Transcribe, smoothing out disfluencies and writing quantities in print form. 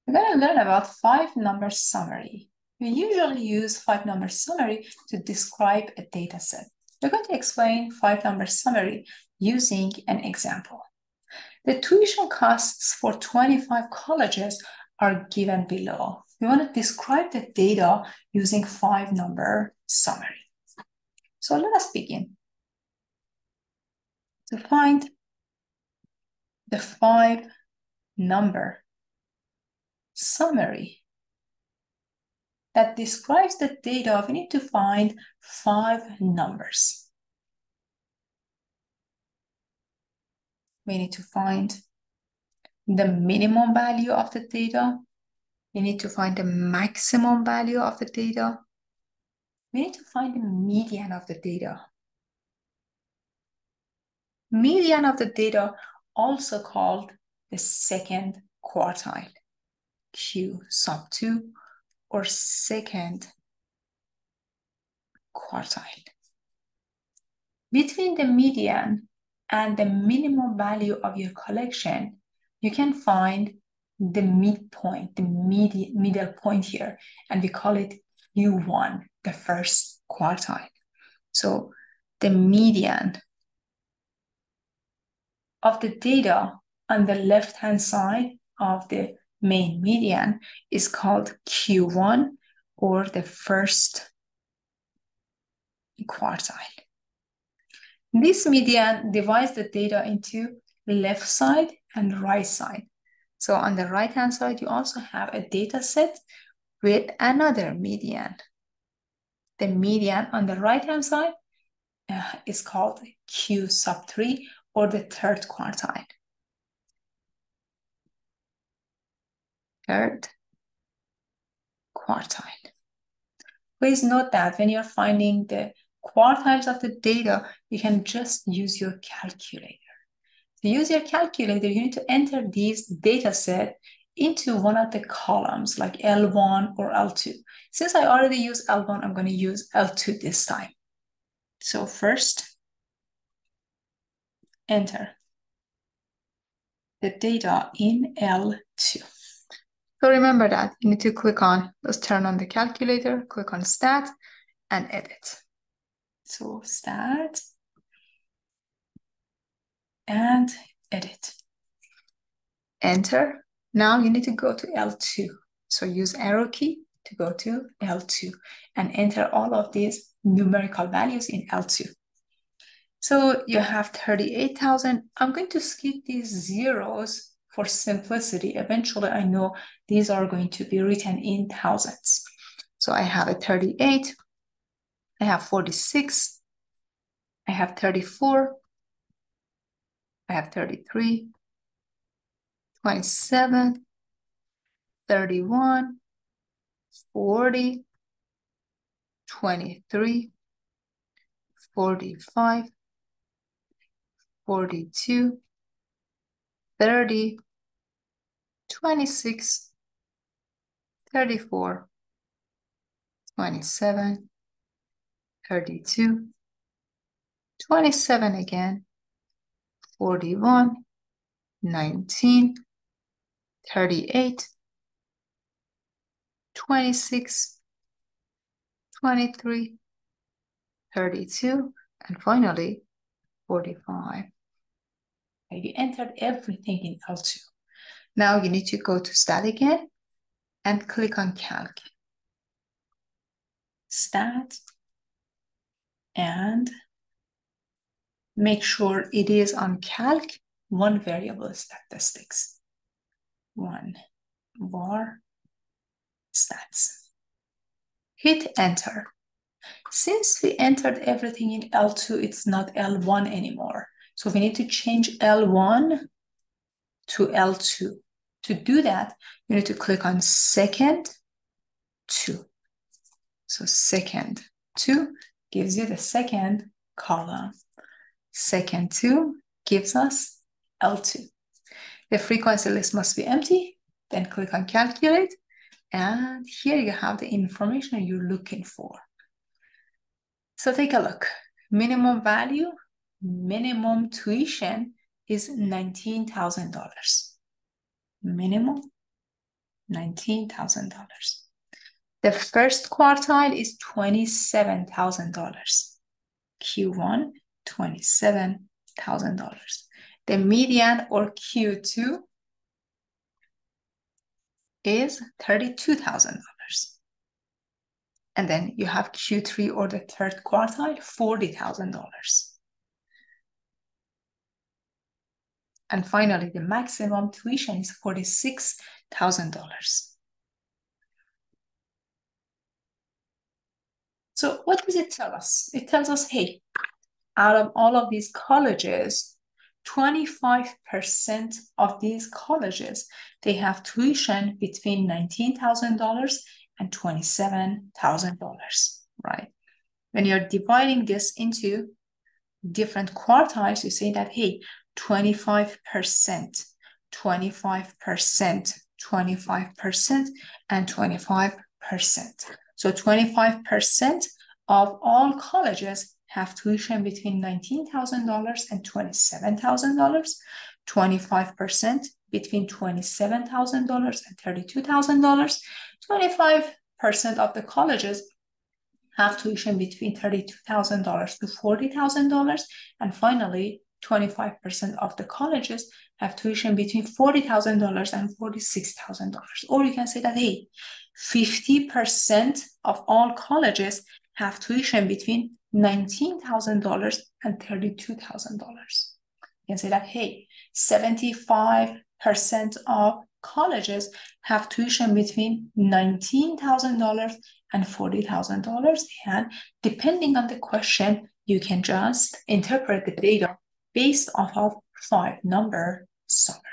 We're going to learn about 5-number summary. We usually use 5-number summary to describe a data set. We're going to explain 5-number summary using an example. The tuition costs for 25 colleges are given below. We want to describe the data using 5-number summary. So let us begin. To find the 5-number summary that describes the data, we need to find 5 numbers. We need to find the minimum value of the data. We need to find the maximum value of the data. We need to find the median of the data. Median of the data, also called the second quartile, Q sub 2, or second quartile. Between the median and the minimum value of your collection, you can find the midpoint, the middle point here, and we call it Q1, the first quartile. So the median of the data on the left-hand side of the main median is called Q1, or the first quartile. This median divides the data into left side and right side. So on the right-hand side, you also have a data set with another median. The median on the right-hand side is called Q sub 3, or the third quartile. Third quartile. Please note that when you're finding the quartiles of the data, you can just use your calculator. To use your calculator, you need to enter these data set into one of the columns, like L1 or L2. Since I already used L1, I'm going to use L2 this time. So first, enter the data in L2. So remember that you need to click on, let's turn on the calculator, click on Stat, and edit. So Stat and edit. Enter. Now you need to go to L2. So use arrow key to go to L2 and enter all of these numerical values in L2. So you have 38,000. I'm going to skip these zeros for simplicity. Eventually, I know these are going to be written in thousands. So I have a 38, I have 46, I have 34, I have 33, 27, 31, 40, 23, 45, 42, 30, 26, 34, 27, 32, 27 again, 41, 19, 38, 26, 23, 32, and finally 45. You entered everything in L2. Now you need to go to Stat again and click on Calc. Stat, and make sure it is on Calc, one variable statistics. 1 var stats. Hit enter. Since we entered everything in L2, it's not L1 anymore. So we need to change L1 to L2. To do that, you need to click on second 2. So second 2 gives you the second column. Second 2 gives us L2. The frequency list must be empty. Then click on calculate. And here you have the information you're looking for. So take a look. Minimum value, minimum tuition is $19,000. Minimum $19,000. The first quartile is $27,000. Q1, $27,000. The median or Q2 is $32,000. And then you have Q3 or the third quartile, $40,000. And finally, the maximum tuition is $46,000. So what does it tell us? It tells us, hey, out of all of these colleges, 25% of these colleges, they have tuition between $19,000 and $27,000, right? When you're dividing this into different quartiles, you say that, hey, 25%, 25%, 25%, and 25%. So 25% of all colleges have tuition between $19,000 and $27,000, 25% between $27,000 and $32,000, 25% of the colleges have tuition between $32,000 to $40,000, and finally, 25% of the colleges have tuition between $40,000 and $46,000. Or you can say that, hey, 50% of all colleges have tuition between $19,000 and $32,000. You can say that, hey, 75% of colleges have tuition between $19,000 and $40,000. And depending on the question, you can just interpret the data based off of 5-number summary.